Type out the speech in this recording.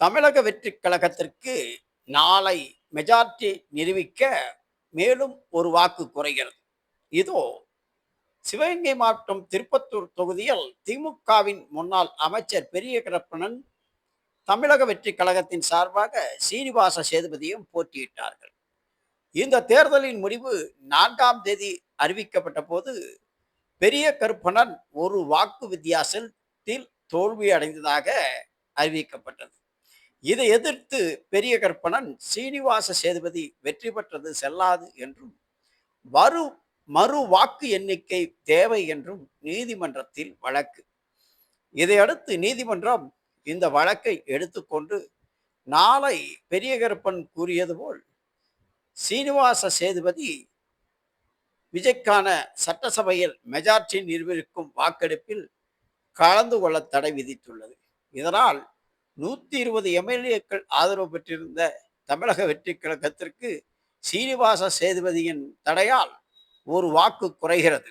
தமிழக வெற்றிக் கழகத்திற்கு நாளை மெஜாரிட்டி நிரூபிக்க மேலும் ஒரு வாக்கு குறைகிறது. இதோ சிவகங்கை மாவட்டம் திருப்பத்தூர் தொகுதியில் திமுகவின் முன்னாள் அமைச்சர் பெரிய கருப்பணன் தமிழக வெற்றிக் கழகத்தின் சார்பாக சீனிவாச சேதுபதியும் போட்டியிட்டார்கள். இந்த தேர்தலின் முடிவு 4ஆம் தேதி அறிவிக்கப்பட்ட போது பெரிய கருப்பணன் ஒரு வாக்கு வித்தியாசத்தில் தோல்வி அடைந்ததாக அறிவிக்கப்பட்டது. இதை எதிர்த்து பெரிய கருப்பணன் சீனிவாச சேதுபதி வெற்றி பெற்றது செல்லாது என்றும் வரு மறு வாக்கு எண்ணிக்கை தேவை என்றும் நீதிமன்றத்தில் வழக்கு. இதையடுத்து நீதிமன்றம் இந்த வழக்கை எடுத்துக்கொண்டு நாளை பெரிய கருப்பன் கூறியது போல் சீனிவாச சேதுபதி விஜய்க்கான சட்டசபையில் மெஜாரிட்டி நிரூபிக்கும் வாக்கெடுப்பில் கலந்து கொள்ள தடை விதித்துள்ளது. இதனால் 120 எம்எல்ஏக்கள் ஆதரவு பெற்றிருந்த தமிழக வெற்றி கழகத்திற்கு சீனிவாச சேதுபதியின் தடையால் ஒரு வாக்கு குறைகிறது.